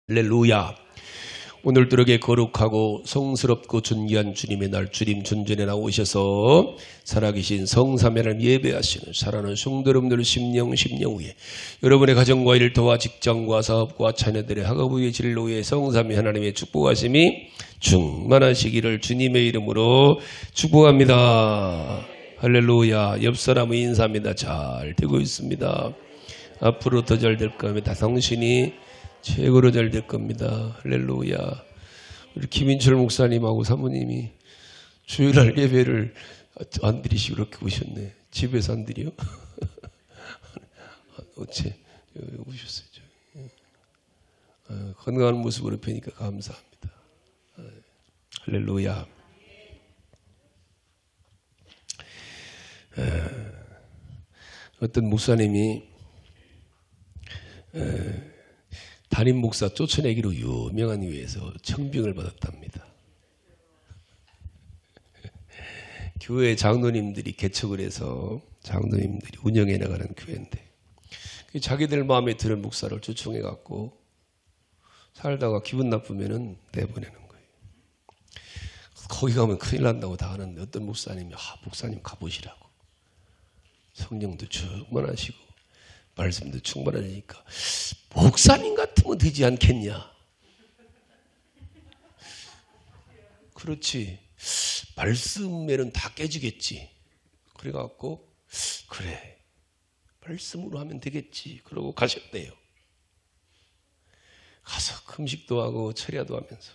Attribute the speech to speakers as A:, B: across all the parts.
A: 할렐루야. 오늘도 이렇게 거룩하고 성스럽고 존귀한 주님의 날, 주님 존전에 나오셔서 살아계신 성삼위 하나님 예배하시는 사랑하는 성도 여러분들 심령 후에 여러분의 가정과 일터와 직장과 사업과 자녀들의 학업의 진로에 성삼위 하나님의 축복하심이 충만하시기를 주님의 이름으로 축복합니다. 할렐루야. 옆 사람의 인사입니다. 잘 되고 있습니다. 앞으로 더 잘 될 겁니다. 당신이 최고로 잘 될 겁니다. 할렐루야. 우리 김인철 목사님하고 사모님이 주일날 예배를 안 드리시고 그렇게 오셨네. 집에서 안 드려? 어째 오셨어요. 건강한 모습으로 뵈니까 감사합니다. 할렐루야. 어떤 목사님이 담임 목사 쫓아내기로 유명한 이유에서 청빙을 받았답니다. 교회 장로님들이 개척을 해서 장로님들이 운영해 나가는 교회인데 자기들 마음에 드는 목사를 초청해 갖고 살다가 기분 나쁘면은 내보내는 거예요. 거기 가면 큰일 난다고 다 하는데 어떤 목사님이 목사님 가보시라고. 성령도 충만하시고 말씀도 충만하니까 목사님 같으면 되지 않겠냐. 그렇지. 말씀에는 다 깨지겠지. 그래갖고 그래 말씀으로 하면 되겠지. 그러고 가셨대요. 가서 금식도 하고 철야도 하면서.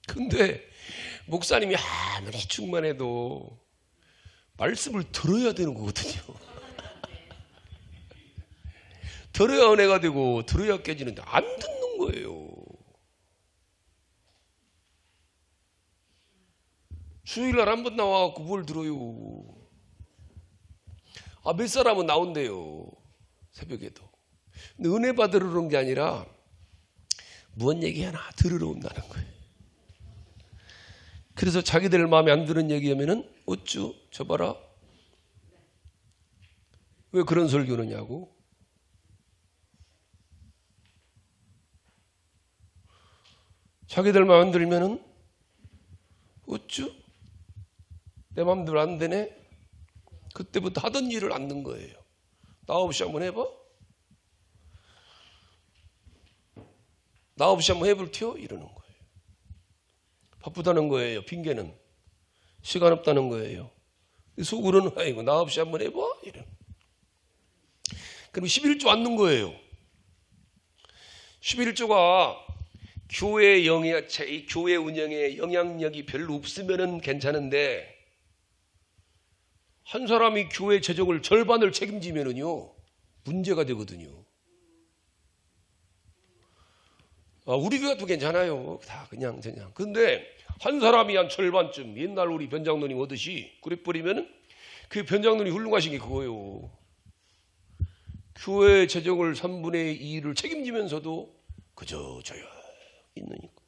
A: 근데 목사님이 아무리 충만해도 말씀을 들어야 되는 거거든요. 들어야 은혜가 되고 들어야 깨지는데 안 듣는 거예요. 주일날 한 번 나와갖고 뭘 들어요. 몇 사람은 나온대요. 새벽에도. 근데 은혜 받으러 오는 게 아니라 무언 얘기 하나 들으러 온다는 거예요. 그래서 자기들 마음에 안 드는 얘기하면은 어쭈 저 봐라. 왜 그런 설교느냐고. 자기들 마음에 안 들면은 어쭈 내 마음대로 안 되네. 그때부터 하던 일을 안 넣는 거예요. 나 없이 한번 해봐. 나 없이 한번 해볼게요. 이러는 거예요. 바쁘다는 거예요. 핑계는. 시간 없다는 거예요. 속으로는 아이고 나 없이 한번 해봐. 이러는. 그럼 11조 안 넣는 거예요. 11조가 교회 운영에 영향력이 별로 없으면은 괜찮은데 한 사람이 교회 재정을 절반을 책임지면은요 문제가 되거든요. 우리 교회도 괜찮아요. 다 그냥. 근데 한 사람이 한 절반쯤 옛날 우리 변장로님 오듯이 그래 버리면은 그 변장로님 훌륭하신 게 그거예요. 교회 재정을 3분의 2를 책임지면서도 그저 저요. 있느니까.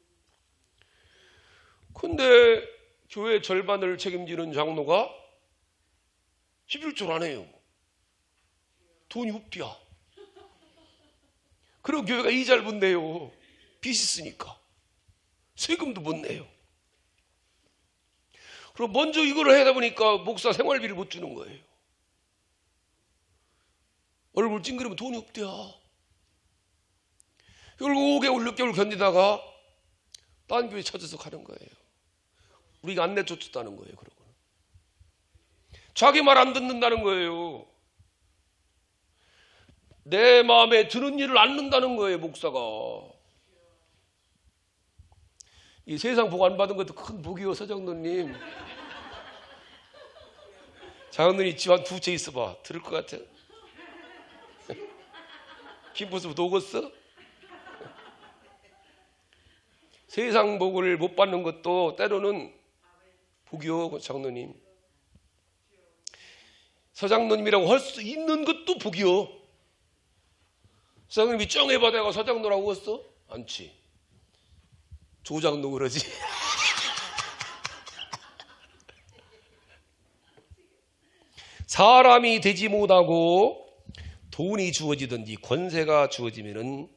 A: 근데 교회 절반을 책임지는 장로가 11조를 안 해요. 돈이 없디야. 그럼 교회가 이자를 못 내요. 빚 있으니까. 세금도 못 내요. 그럼 먼저 이걸 하다 보니까 목사 생활비를 못 주는 거예요. 얼굴 찡그리면 돈이 없디야. 결국 5개월, 6개월 견디다가 딴 교회 찾아서 가는 거예요. 우리가 안 내쫓았다는 거예요. 그러고는. 자기 말 안 듣는다는 거예요. 내 마음에 드는 일을 안 넣는다는 거예요. 목사가. 이 세상 복 안 받은 것도 큰 복이요. 서장로님. 장로님 집 한 2채 있어봐. 들을 것 같아? 김포스부터 오겠어? 세상 복을 못 받는 것도 때로는 복이요. 장로님. 서장로님이라고 할 수 있는 것도 복이요. 서장님이 쩡해봐다가 서장로라고 했어? 않지. 조장로 그러지. 사람이 되지 못하고 돈이 주어지든지 권세가 주어지면은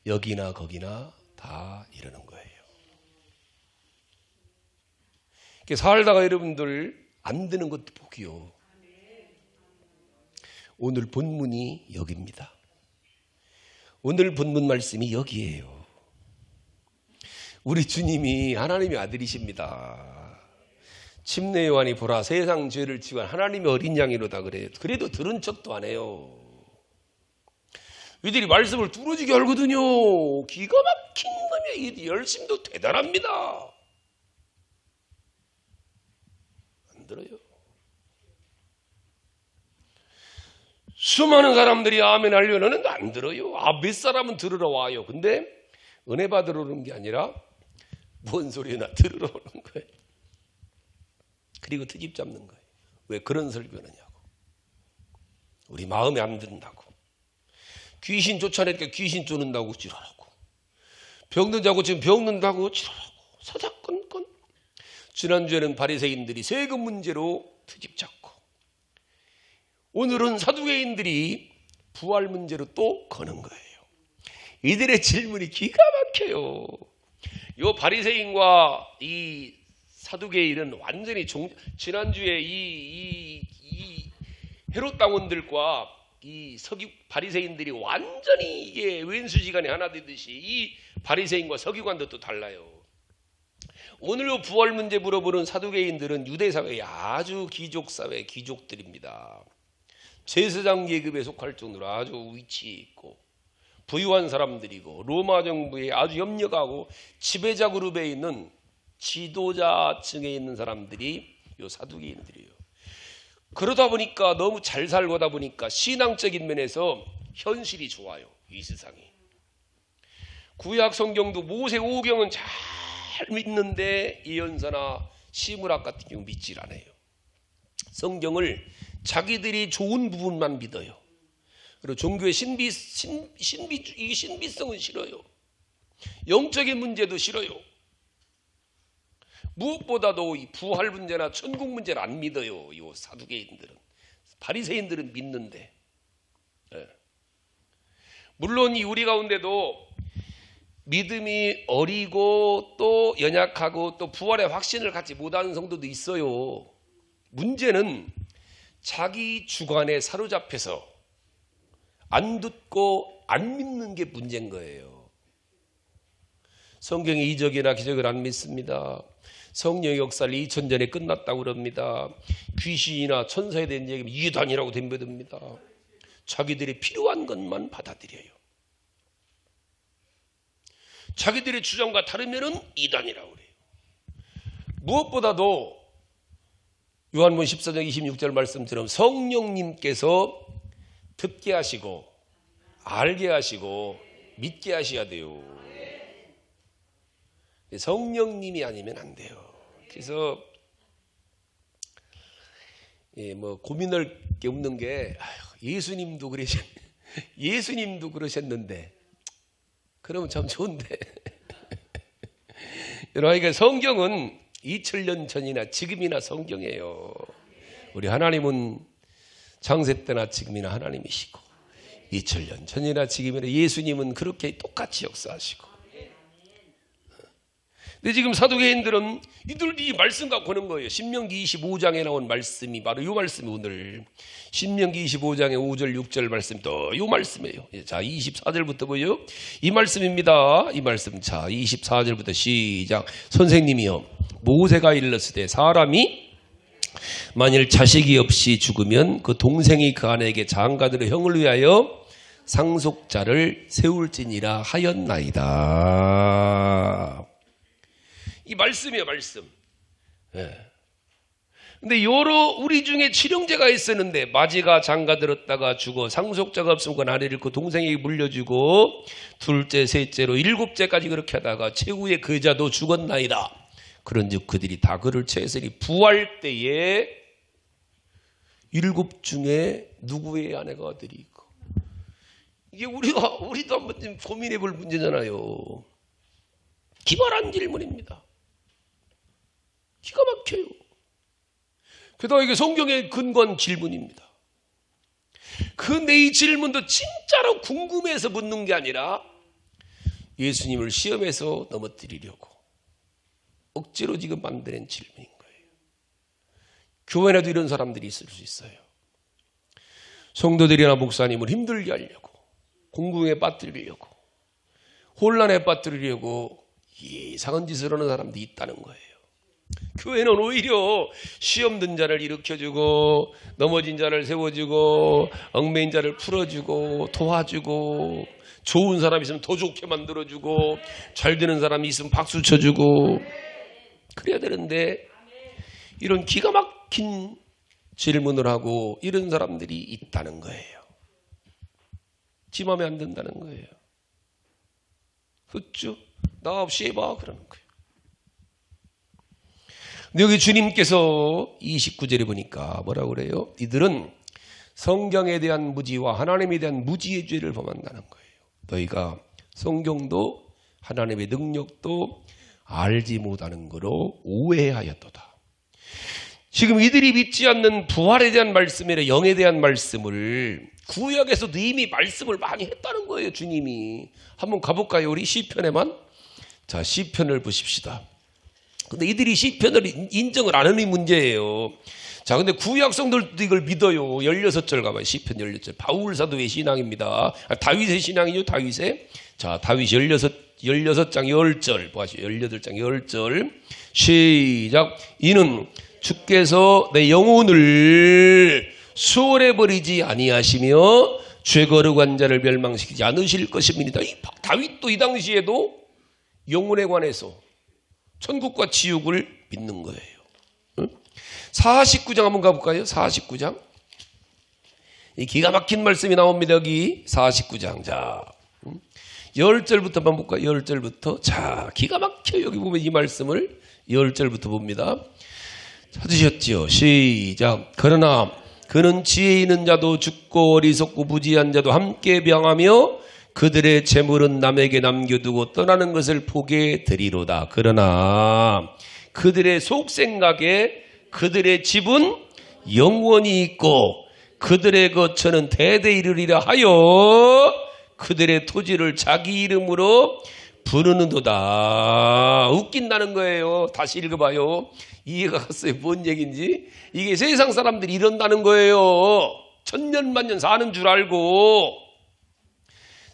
A: 여기나 거기나 다 이러는 거예요. 살다가 여러분들 안 되는 것도 복이요. 오늘 본문이 여기입니다. 오늘 본문 말씀이 여기에요. 우리 주님이 하나님의 아들이십니다. 침례 요한이 보라 세상 죄를 지고 하나님의 어린 양이로다 그래요. 그래도 들은 척도 안 해요. 이들이 말씀을 뚫어지게 알거든요. 기가 막힌 놈이에요. 이 열심도 대단합니다. 안 들어요. 수많은 사람들이 아멘 하려고 하는데 안 들어요. 몇 사람은 들으러 와요. 근데 은혜 받으러 오는 게 아니라 뭔 소리나 들으러 오는 거예요. 그리고 트집 잡는 거예요. 왜 그런 설교느냐고. 우리 마음에 안 든다고. 귀신 쫓아내니까 귀신 쫓는다고 지랄하고. 병든 자고 지금 병든다고 지랄하고. 사사건건. 지난주에는 바리새인들이 세금 문제로 트집 잡고. 오늘은 사두개인들이 부활 문제로 또 거는 거예요. 이들의 질문이 기가 막혀요. 이 바리새인과 이 사두개인은 완전히 지난주에 이 헤롯 당원들과 이 바리새인들이 완전히 이게 왼수지간이 하나 되듯이 이 바리새인과 서기관도 또 달라요. 오늘 부활 문제 물어보는 사두개인들은 유대 사회의 아주 귀족 사회 귀족들입니다. 제사장 계급에 속할 정도로 아주 위치 있고 부유한 사람들이고 로마 정부에 아주 염려가고 지배자 그룹에 있는 지도자층에 있는 사람들이 요 사두개인들이에요. 그러다 보니까 너무 잘 살고다 보니까 신앙적인 면에서 현실이 좋아요. 이 세상이. 구약 성경도 모세 오경은 잘 믿는데 예언서나 시므락 같은 경우 믿질 않아요. 성경을 자기들이 좋은 부분만 믿어요. 그리고 종교의 신비성은 싫어요. 영적인 문제도 싫어요. 무엇보다도 이 부활 문제나 천국 문제를 안 믿어요. 이 사두개인들은. 바리새인들은 믿는데. 물론 이 우리 가운데도 믿음이 어리고 또 연약하고 또 부활의 확신을 갖지 못하는 성도도 있어요. 문제는 자기 주관에 사로잡혀서 안 듣고 안 믿는 게 문제인 거예요. 성경의 이적이나 기적을 안 믿습니다. 성령의 역사를 2000년에 끝났다고 그럽니다. 귀신이나 천사에 대한 얘기는 이단이라고 덤벼듭니다. 자기들이 필요한 것만 받아들여요. 자기들의 주장과 다르면은 이단이라고 그래요. 무엇보다도 요한복음 14장 26절 말씀처럼 성령님께서 듣게 하시고 알게 하시고 믿게 하셔야 돼요. 성령님이 아니면 안 돼요. 그래서 고민할 게 없는 게 예수님도 그러셨는데 그러면 참 좋은데. 그러니까 성경은 2000년 전이나 지금이나 성경이에요. 우리 하나님은 창세 때나 지금이나 하나님이시고 2000년 전이나 지금이나 예수님은 그렇게 똑같이 역사하시고. 근데 지금 사두개인들은 이들이 말씀 갖고 오는 거예요. 신명기 25장에 나온 말씀이 바로 이 말씀이 오늘 신명기 25장의 5절 6절 말씀 또 이 말씀이에요. 자 24절부터 보여요. 이 말씀입니다. 이 말씀. 자 24절부터 시작. 선생님이요 모세가 일렀으되 사람이 만일 자식이 없이 죽으면 그 동생이 그 아내에게 장가들의 형을 위하여 상속자를 세울지니라 하였나이다. 이 말씀이에요, 말씀. 근데 여러 우리 중에 칠형제가 있었는데 마지가 장가들었다가 죽어 상속자가 없으면 그 아내를 잃고 동생에게 물려주고 둘째, 셋째로 7째까지 그렇게 하다가 최후의 그 여자도 죽었나이다. 그런즉 그들이 다 그를 채으니 부활 때에 7 중에 누구의 아내가 아들이 있고. 이게 우리도 한번 고민해 볼 문제잖아요. 기발한 질문입니다. 기가 막혀요. 게다가 이게 성경에 근거한 질문입니다. 근데 이 질문도 진짜로 궁금해서 묻는 게 아니라 예수님을 시험해서 넘어뜨리려고 억지로 지금 만드는 질문인 거예요. 교회에도 이런 사람들이 있을 수 있어요. 성도들이나 목사님을 힘들게 하려고, 공궁에 빠뜨리려고, 혼란에 빠뜨리려고 이상한 짓을 하는 사람들이 있다는 거예요. 교회는 오히려 시험 든 자를 일으켜주고, 넘어진 자를 세워주고, 얽매인 자를 풀어주고, 도와주고, 좋은 사람이 있으면 더 좋게 만들어주고, 잘 되는 사람이 있으면 박수 쳐주고, 그래야 되는데 이런 기가 막힌 질문을 하고 이런 사람들이 있다는 거예요. 지 맘에 안 든다는 거예요. 흑주 나 없이 해봐 그러는 거예요. 근데 여기 주님께서 29절에 보니까 뭐라고 그래요? 이들은 성경에 대한 무지와 하나님에 대한 무지의 죄를 범한다는 거예요. 너희가 성경도 하나님의 능력도 알지 못하는 거로 오해하였도다. 지금 이들이 믿지 않는 부활에 대한 말씀이나 영에 대한 말씀을 구약에서도 이미 말씀을 많이 했다는 거예요. 주님이. 한번 가볼까요? 우리 시편에만. 자, 시편을 보십시다. 근데 이들이 시편을 인정을 안 하는 문제예요. 자, 근데 구약 성도들도 이걸 믿어요. 16절 가봐요. 시편 16절. 바울 사도의 신앙입니다. 다윗의 신앙이죠. 다윗의. 자, 다윗 16장 10절 보시죠. 18장 10절. 시작. 이는 주께서 내 영혼을 수월해 버리지 아니하시며 죄 거룩한 자를 멸망시키지 않으실 것입니다. 다윗도 이 당시에도 영혼에 관해서 천국과 지옥을 믿는 거예요. 49장 한번 가볼까요? 49장. 이 기가 막힌 말씀이 나옵니다. 여기 49장. 자, 10절부터 한번 볼까요? 10절부터. 자, 기가 막혀요. 여기 보면 이 말씀을 10절부터 봅니다. 찾으셨지요? 시작. 그러나 그는 지혜 있는 자도 죽고 어리석고 무지한 자도 함께 병하며 그들의 재물은 남에게 남겨두고 떠나는 것을 보게 되리로다. 그러나 그들의 속생각에 그들의 집은 영원히 있고 그들의 거처는 대대 이르리라 하여 그들의 토지를 자기 이름으로 부르는도다. 웃긴다는 거예요. 다시 읽어봐요. 이해가 갔어요. 뭔 얘기인지. 이게 세상 사람들이 이런다는 거예요. 천년만년 사는 줄 알고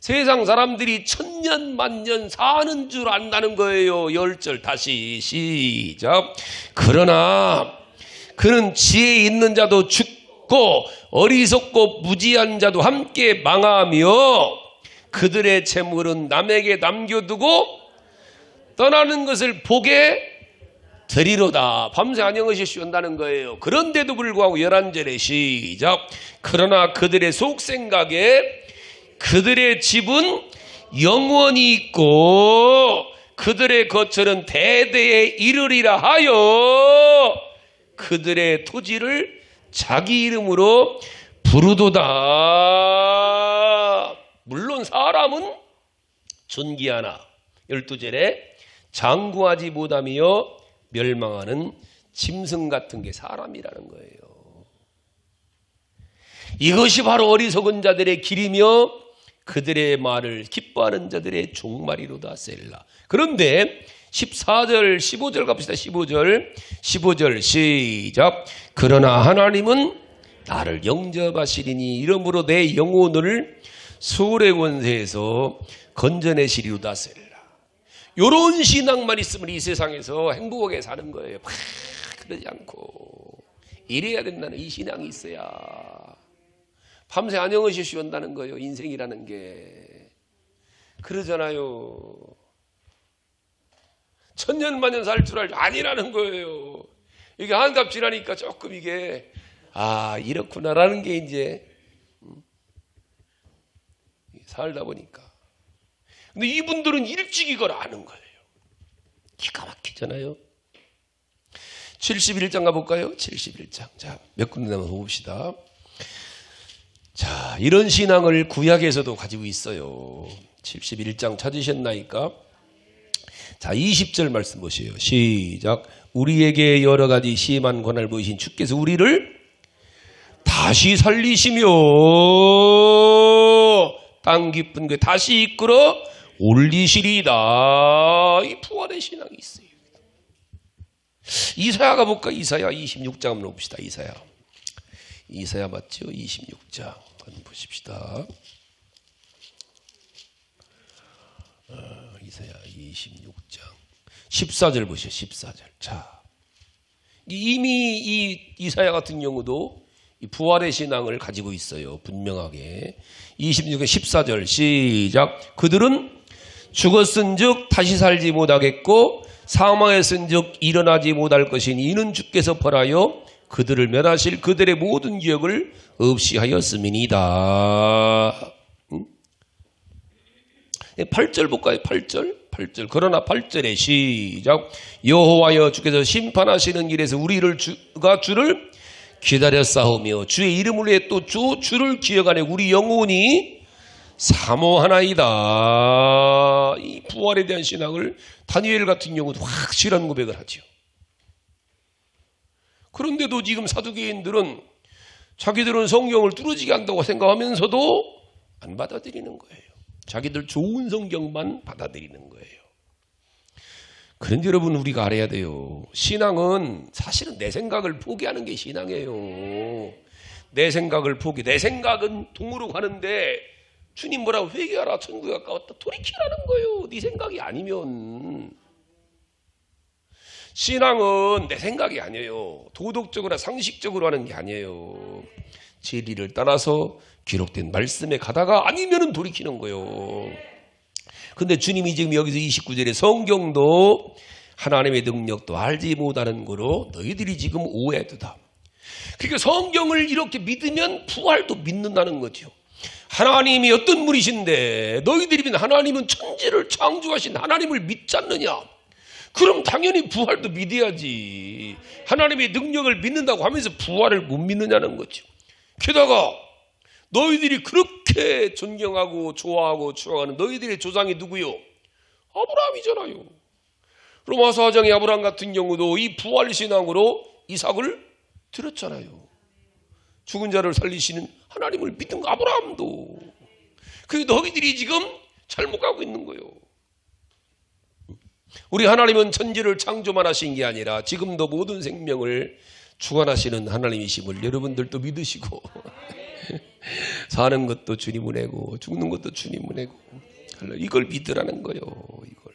A: 세상 사람들이 천년만년 사는 줄 안다는 거예요. 10절 다시 시작. 그러나 그는 지혜 있는 자도 죽고 어리석고 무지한 자도 함께 망하며 그들의 재물은 남에게 남겨두고 떠나는 것을 보게 되리로다. 밤새 안녕하시 쉬운다는 거예요. 그런데도 불구하고 11절에 시작. 그러나 그들의 속생각에 그들의 집은 영원히 있고 그들의 거처는 대대에 이르리라 하여 그들의 토지를 자기 이름으로 부르도다. 물론 사람은 존귀하나 12절에 장구하지 못하며 멸망하는 짐승 같은 게 사람이라는 거예요. 이것이 바로 어리석은 자들의 길이며 그들의 말을 기뻐하는 자들의 종말이로다. 셀라. 그런데 14절 15절 갑시다. 15절 시작. 그러나 하나님은 나를 영접하시리니 이러므로 내 영혼을 소울의 권세에서 건져내시리로다. 셀라. 요런 신앙만 있으면 이 세상에서 행복하게 사는 거예요. 그러지 않고 이래야 된다는 이 신앙이 있어야 밤새 안녕하시 쉬운다는 거예요. 인생이라는 게. 그러잖아요. 천년만년 살 줄 알지 아니라는 거예요. 이게 한갑 지나니까 조금 이게 이렇구나라는 게 이제 살다 보니까. 근데 이분들은 일찍 이걸 아는 거예요. 기가 막히잖아요. 71장 가볼까요? 71장. 자, 몇 군데만 봅시다. 자, 이런 신앙을 구약에서도 가지고 있어요. 71장 찾으셨나이까? 자, 20절 말씀 보세요. 시작. 우리에게 여러 가지 심한 권한을 보이신 주께서 우리를 다시 살리시며 땅 깊은 곳에 다시 이끌어 올리시리이다. 이 부활의 신앙이 있어요. 이사야가 볼까? 이사야 26장 한번 봅시다. 이사야 맞죠? 26장 한번 보십시다. 이사야 26장 14절 보시죠. 14절. 자, 이미 이 이사야 같은 경우도 이 부활의 신앙을 가지고 있어요. 분명하게. 26장 14절 시작. 그들은 죽었은즉 다시 살지 못하겠고 사망했은즉 일어나지 못할 것이니 이는 주께서 벌하여 그들을 멸하실 그들의 모든 기억을 없이 하였음이니이다. 8절 볼까요? 8절. 그러나 8절에 시작. 여호와여 주께서 심판하시는 길에서 우리를 주를 기다렸사오며 주의 이름을 위해 또 주를 기억하네 우리 영혼이 사모하나이다. 이 부활에 대한 신앙을 다니엘 같은 경우도 확실한 고백을 하죠. 그런데도 지금 사두개인들은 자기들은 성경을 뚫어지게 한다고 생각하면서도 안 받아들이는 거예요. 자기들 좋은 성경만 받아들이는 거예요. 그런데 여러분 우리가 알아야 돼요. 신앙은 사실은 내 생각을 포기하는 게 신앙이에요. 내 생각을 내 생각은 동으로 가는데 주님 뭐라고 회개하라 천국에 가까웠다 돌이키라는 거예요. 네 생각이 아니면. 신앙은 내 생각이 아니에요. 도덕적으로 상식적으로 하는 게 아니에요. 진리를 따라서 기록된 말씀에 가다가 아니면은 돌이키는 거예요. 근데 주님이 지금 여기서 29절에 성경도 하나님의 능력도 알지 못하는 거로 너희들이 지금 오해도다. 그러니까 성경을 이렇게 믿으면 부활도 믿는다는 거죠. 하나님이 어떤 분이신데 너희들이 믿는 하나님은 천지를 창조하신 하나님을 믿지 않느냐? 그럼 당연히 부활도 믿어야지. 하나님의 능력을 믿는다고 하면서 부활을 못 믿느냐는 거죠. 게다가 너희들이 그렇게 존경하고 좋아하고 추앙하는 너희들의 조상이 누구요? 아브라함이잖아요. 로마서 4장의 아브라함 같은 경우도 이 부활신앙으로 이삭을 드렸잖아요. 죽은 자를 살리시는 하나님을 믿는 아브라함도. 그게 너희들이 지금 잘못 가고 있는 거예요. 우리 하나님은 천지를 창조만 하신 게 아니라 지금도 모든 생명을 주관하시는 하나님이심을 여러분들도 믿으시고 사는 것도 주님 은혜고 죽는 것도 주님 은혜고 이걸 믿으라는 거예요. 이걸.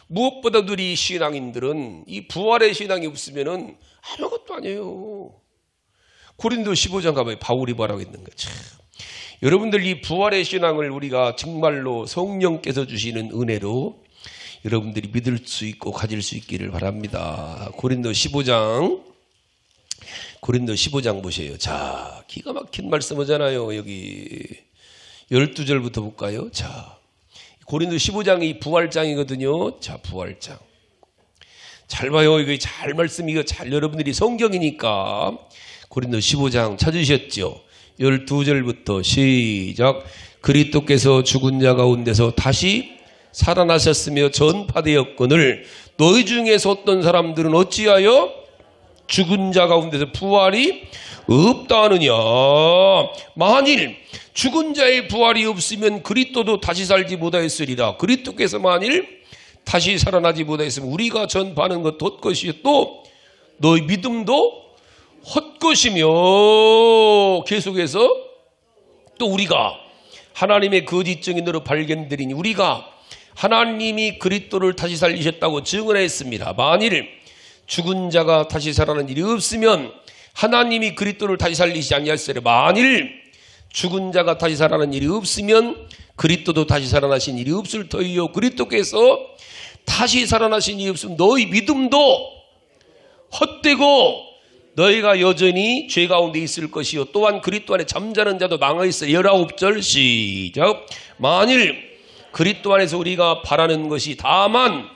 A: 무엇보다도 우리 신앙인들은 이 부활의 신앙이 없으면 아무것도 아니에요. 고린도 15장 가면 바울이 뭐라고 했는가. 참. 여러분들 이 부활의 신앙을 우리가 정말로 성령께서 주시는 은혜로 여러분들이 믿을 수 있고 가질 수 있기를 바랍니다. 고린도 15장 보세요. 자, 기가 막힌 말씀 하잖아요. 여기 12절부터 볼까요? 자, 고린도 15장이 부활장이거든요. 자, 부활장. 잘 봐요. 이거 잘 말씀, 이거 잘 여러분들이 성경이니까. 고린도 15장 찾으셨죠? 12절부터 시작. 그리스도께서 죽은 자 가운데서 다시 살아나셨으며 전파되었거늘 너희 중에서 어떤 사람들은 어찌하여 죽은 자 가운데서 부활이 없다 하느냐. 만일 죽은 자의 부활이 없으면 그리스도도 다시 살지 못하였으리라. 그리스도께서 만일 다시 살아나지 못하였으면 우리가 전파하는 것 헛것이요 또 너희 믿음도 헛것이며 계속해서 또 우리가 하나님의 거짓 증인으로 발견되리니 우리가 하나님이 그리스도를 다시 살리셨다고 증언했습니다. 만일 죽은 자가 다시 살아나는 일이 없으면 하나님이 그리스도를 다시 살리시지 아니하시리라. 만일 죽은 자가 다시 살아나는 일이 없으면 그리스도도 다시 살아나신 일이 없을 터이요. 그리스도께서 다시 살아나신 일이 없으면 너희 믿음도 헛되고 너희가 여전히 죄 가운데 있을 것이요. 또한 그리스도 안에 잠자는 자도 망하였어. 19절 시작. 만일 그리스도 안에서 우리가 바라는 것이 다만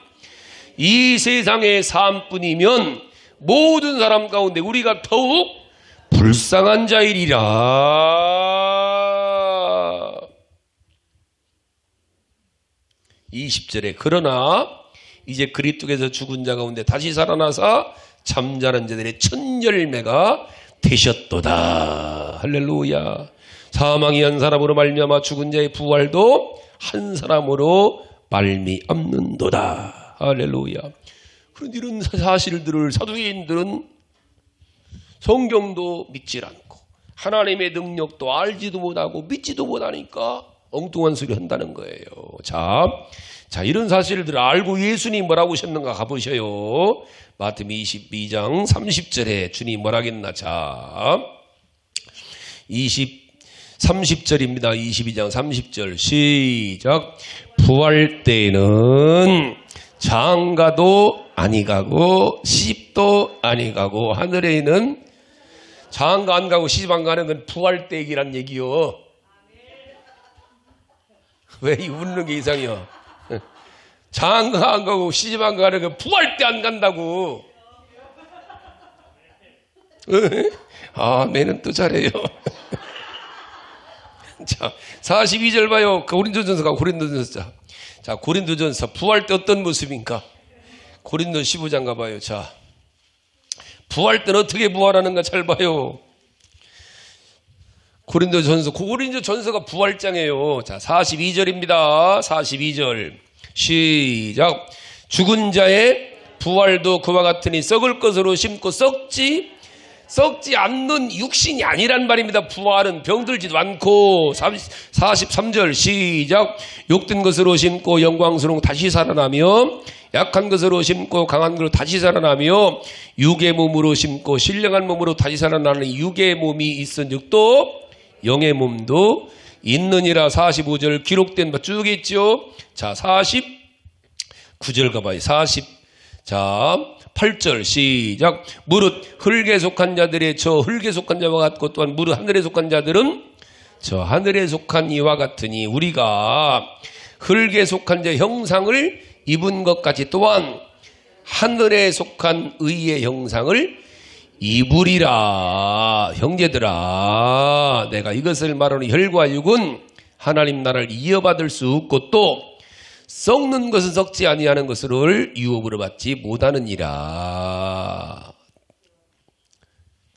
A: 이 세상의 삶뿐이면 모든 사람 가운데 우리가 더욱 불쌍한 자이리라. 20절에 그러나 이제 그리스도께서 죽은 자 가운데 다시 살아나사 잠자는 자들의 첫 열매가 되셨도다. 할렐루야. 사망이 한 사람으로 말미암아 죽은 자의 부활도 한 사람으로 말미암는도다. 할렐루야. 그런데 이런 사실들을 사두개인들은 성경도 믿질 않고 하나님의 능력도 알지도 못하고 믿지도 못하니까 엉뚱한 소리 한다는 거예요. 자, 이런 사실들을 알고 예수님 뭐라고 하셨는가 가보셔요. 마태복음 22장 30절에 주님 뭐라 했나. 자, 30절입니다. 22장 30절 시작. 부활 때는 장가도 아니 가고 시집도 아니 가고 하늘에 있는 장가 안 가고 시집 안 가는 건 부활 때 얘기란 얘기요. 왜 웃는 게 이상해요? 장가 안 가고 시집 안 가는 건 부활 때 안 간다고. 매는 또 잘해요. 자, 42절 봐요. 고린도전서가 고린도전서. 자, 고린도전서 부활 때 어떤 모습인가? 고린도 15장 가봐요. 자, 부활 때는 어떻게 부활하는가 잘 봐요. 고린도전서가 부활장이에요. 자, 42절입니다. 42절 시작. 죽은 자의 부활도 그와 같으니 썩을 것으로 심고 썩지 않는 육신이 아니란 말입니다. 부활은 병들지도 않고. 43절 시작. 욕된 것으로 심고 영광스러운 다시 살아나며 약한 것으로 심고 강한 것으로 다시 살아나며 육의 몸으로 심고 신령한 몸으로 다시 살아나는 육의 몸이 있은즉 또 영의 몸도 있느니라. 45절 기록된 바 쭉 있죠. 자, 49절 가봐요. 자, 8절 시작. 무릇 흙에 속한 자들의 저 흙에 속한 자와 같고 또한 무릇 하늘에 속한 자들은 저 하늘에 속한 이와 같으니 우리가 흙에 속한 자의 형상을 입은 것 같이 또한 하늘에 속한 의의 형상을 입으리라. 형제들아, 내가 이것을 말하는 혈과 육은 하나님 나라를 이어받을 수 없고 또 썩는 것은 썩지 아니하는 것을 유업으로 받지 못하느니라.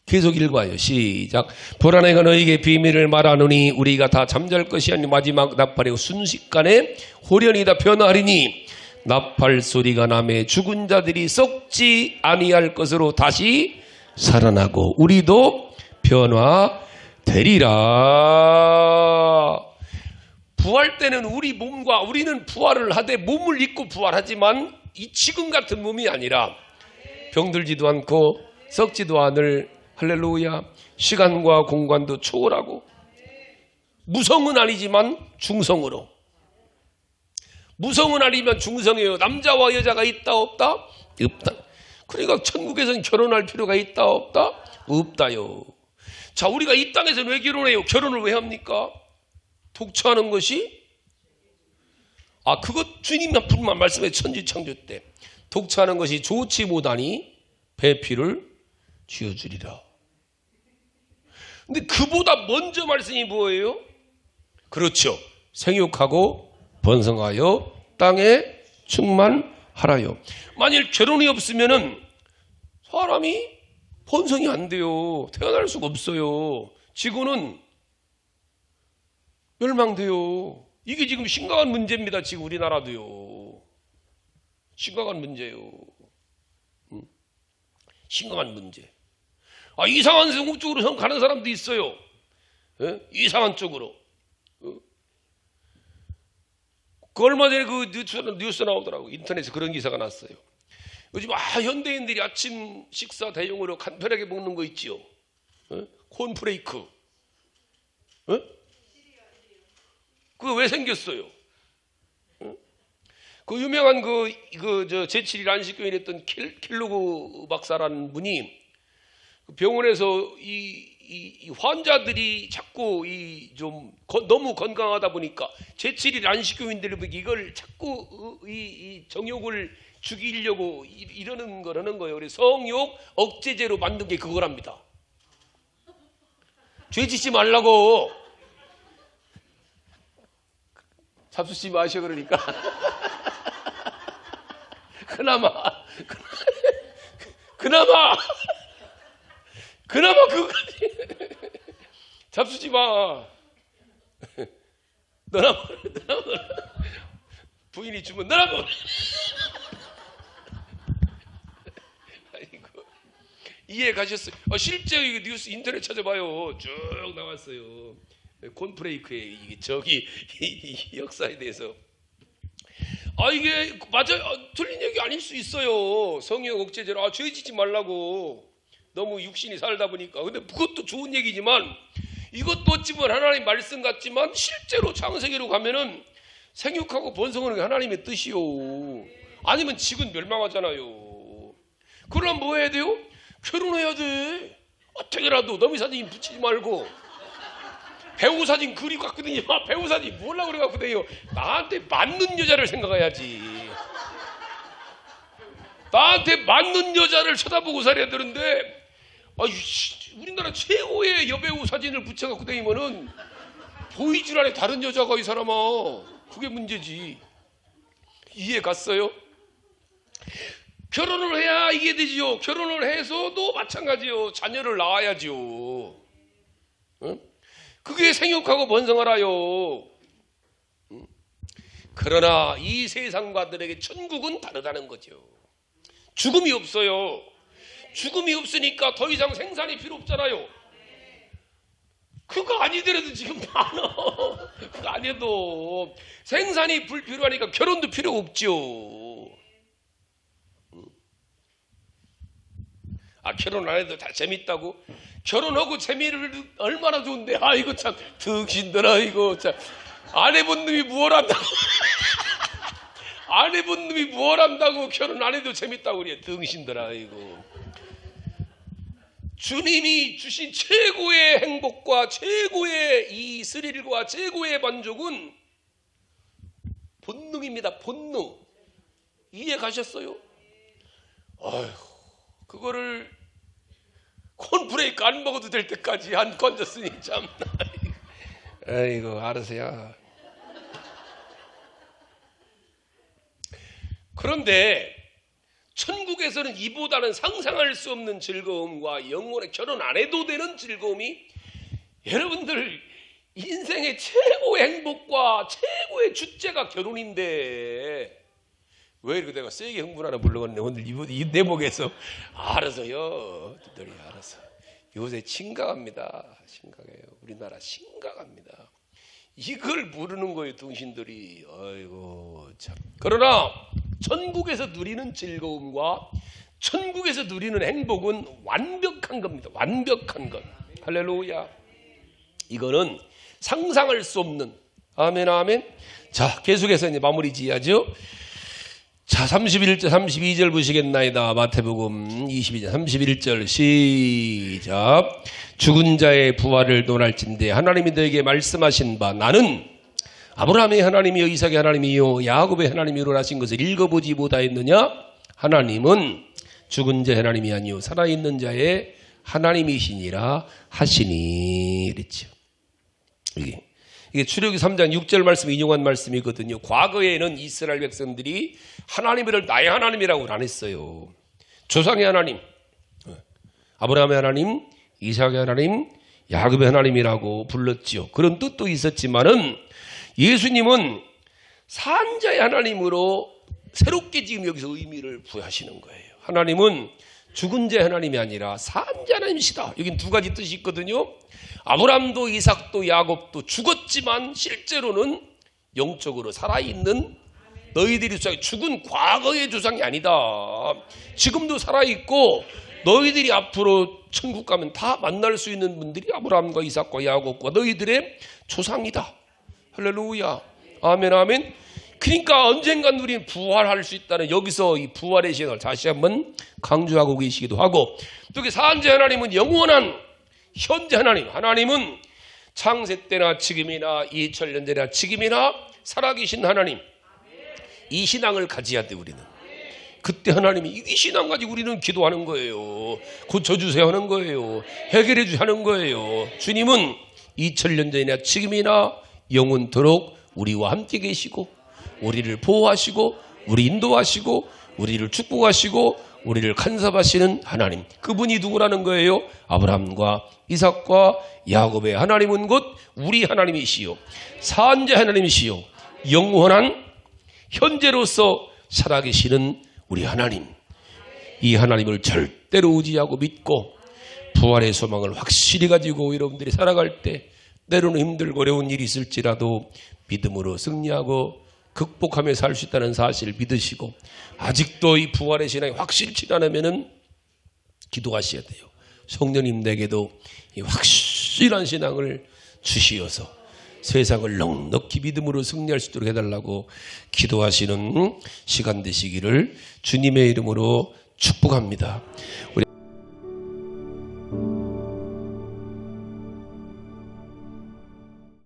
A: 계속 읽어요. 시작. 보라 내가 너에게 비밀을 말하노니 우리가 다 잠잘 것이 아니 마지막 나팔의 순식간에 호련히 다 변화하리니 나팔 소리가 나매 죽은 자들이 썩지 아니할 것으로 다시 살아나고 우리도 변화되리라. 부활 때는 우리는 부활을 하되 몸을 입고 부활하지만 이 지금 같은 몸이 아니라 병들지도 않고 썩지도 않을, 할렐루야, 시간과 공간도 초월하고 무성은 아니지만 중성으로. 무성은 아니면 중성이에요. 남자와 여자가 있다 없다? 없다. 그러니까 천국에서는 결혼할 필요가 있다 없다? 없다요. 자, 우리가 이 땅에서는 왜 결혼해요? 결혼을 왜 합니까? 독처하는 것이, 그것 주님만 말씀해. 천지창조 때 독처하는 것이 좋지 못하니 배필을 쥐어주리라. 근데 그보다 먼저 말씀이 뭐예요? 그렇죠. 생육하고 번성하여 땅에 충만하라요. 만일 결혼이 없으면은 사람이 번성이 안 돼요. 태어날 수가 없어요. 지구는 멸망돼요. 이게 지금 심각한 문제입니다. 지금 우리나라도요. 심각한 문제예요. 심각한 문제. 이상한 쪽으로 가는 사람도 있어요. 이상한 쪽으로. 그 얼마 전에 그 뉴스 나오더라고. 인터넷에 그런 기사가 났어요. 요즘 현대인들이 아침 식사 대용으로 간편하게 먹는 거 있지요. 콘프레이크. 그거 왜 생겼어요? 그 유명한 제7일 안식교인 했던 킬로그 박사라는 분이 병원에서 이 환자들이 자꾸 너무 건강하다 보니까 제7일 안식교인들이 이걸 자꾸 이 정욕을 죽이려고 이러는 거예요. 그래서 성욕 억제제로 만든 게 그거랍니다. 죄 짓지 말라고. 잡수지 마셔 그러니까. 그나마 그거까지 잡수지 마. 너나 먹어. 부인이 주면 너나 먹어. 아이고, 이해 가셨어요? 실제 이거 뉴스 인터넷 찾아봐요. 쭉 나왔어요. 콘프레이크의 이 역사에 대해서. 이게 맞아요. 틀린 얘기 아닐 수 있어요. 성형 억제제로 죄 짓지 말라고. 너무 육신이 살다 보니까. 근데 그것도 좋은 얘기지만 이것도 어찌 보면 하나님 말씀 같지만 실제로 창세기로 가면은 생육하고 번성하는 게 하나님의 뜻이요. 아니면 지금 멸망하잖아요. 그럼 뭐 해야 돼요? 결혼해야 돼. 어떻게라도 너미 사진 붙이지 말고. 배우 사진 그리고 갖고 다니지 마. 배우 사진 뭐라고 그래 갖고 다녀. 나한테 맞는 여자를 생각해야지. 나한테 맞는 여자를 쳐다보고 살아야 되는데 우리나라 최고의 여배우 사진을 붙여갖고 다니면은 보이질 않아. 다른 여자가 이 사람아. 그게 문제지. 이해 갔어요? 결혼을 해야 이게 되지요. 결혼을 해서도 마찬가지요. 자녀를 낳아야지요. 응? 그게 생육하고 번성하라요. 그러나 이 세상과들에게 천국은 다르다는 거죠. 죽음이 없어요. 죽음이 없으니까 더 이상 생산이 필요 없잖아요. 그거 아니더라도 지금 많어. 그거 아니어도 생산이 불필요하니까 결혼도 필요 없죠. 결혼 안 해도 다 재밌다고? 결혼하고 재미를 얼마나 좋은데. 이거 참 등신들아. 이거 참 안 해본 놈이 뭘 한다고. 안 해본 놈이 뭘 한다고 결혼 안 해도 재밌다고 그래. 등신들아. 이거 주님이 주신 최고의 행복과 최고의 이 스릴과 최고의 만족은 본능입니다. 본능. 이해 가셨어요? 그거를 콘브레이크 안 먹어도 될 때까지 안 건졌으니 참. 아이고, 알으세요. 그런데 천국에서는 이보다는 상상할 수 없는 즐거움과 영원의 결혼 안 해도 되는 즐거움이, 여러분들 인생의 최고의 행복과 최고의 주제가 결혼인데 왜 이렇게 내가 세게 흥분하나 불러갔네 오늘 이 대목에서. 알아서요. 알아서. 요새 심각합니다. 심각해요. 우리나라 심각합니다. 이걸 모르는 거예요, 등신들이. 아이고 참. 그러나 천국에서 누리는 즐거움과 천국에서 누리는 행복은 완벽한 겁니다. 완벽한 것. 할렐루야. 이거는 상상할 수 없는. 아멘, 아멘. 자, 계속해서 이제 마무리 지어야죠. 자, 31절, 32절 보시겠나이다. 마태복음 22절, 31절 시작. 죽은 자의 부활을 논할진대 하나님이 너에게 말씀하신 바 나는 아브라함의 하나님이요 이삭의 하나님이요 야곱의 하나님이로 하신 것을 읽어보지 못하였느냐? 하나님은 죽은 자의 하나님이 아니요 살아있는 자의 하나님이시니라 하시니. 그랬죠. 이게 출애굽기 3장 6절 말씀 인용한 말씀이거든요. 과거에는 이스라엘 백성들이 하나님을 나의 하나님이라고 안 했어요. 조상의 하나님, 아브라함의 하나님, 이삭의 하나님, 야곱의 하나님이라고 불렀죠. 그런 뜻도 있었지만은 예수님은 산자의 하나님으로 새롭게 지금 여기서 의미를 부여하시는 거예요. 하나님은 죽은 자의 하나님이 아니라 산자의 하나님이시다. 여긴 두 가지 뜻이 있거든요. 아브라함도 이삭도 야곱도 죽었지만 실제로는 영적으로 살아있는 너희들이 죽은 과거의 조상이 아니다. 지금도 살아있고 너희들이 앞으로 천국 가면 다 만날 수 있는 분들이 아브라함과 이삭과 야곱과 너희들의 조상이다. 할렐루야. 아멘, 아멘. 그러니까 언젠간 우리는 부활할 수 있다는 여기서 이 부활의 시간을 다시 한번 강조하고 계시기도 하고, 또 산자 하나님은 영원한 현재 하나님, 하나님은 창세 때나 지금이나 2000년 전이나 지금이나 살아계신 하나님, 이 신앙을 가져야 돼. 우리는 그때 하나님이 이 신앙 가지고 우리는 기도하는 거예요. 고쳐주세요 하는 거예요. 해결해 주세요 하는 거예요. 주님은 2000년 전이나 지금이나 영원토록 우리와 함께 계시고 우리를 보호하시고 우리 인도하시고 우리를 축복하시고 우리를 간섭하시는 하나님, 그분이 누구라는 거예요? 아브라함과 이삭과 야곱의 하나님은 곧 우리 하나님이시요, 산재 하나님이시요, 영원한 현재로서 살아계시는 우리 하나님. 이 하나님을 절대로 의지하고 믿고 부활의 소망을 확실히 가지고 여러분들이 살아갈 때 때로는 힘들고 어려운 일이 있을지라도 믿음으로 승리하고 극복하며 살 수 있다는 사실을 믿으시고, 아직도 이 부활의 신앙이 확실치 않으면은 기도하셔야 돼요. 성령님에게도 이 확실한 신앙을 주시어서 세상을 넉넉히 믿음으로 승리할 수 있도록 해달라고 기도하시는 시간 되시기를 주님의 이름으로 축복합니다. 우리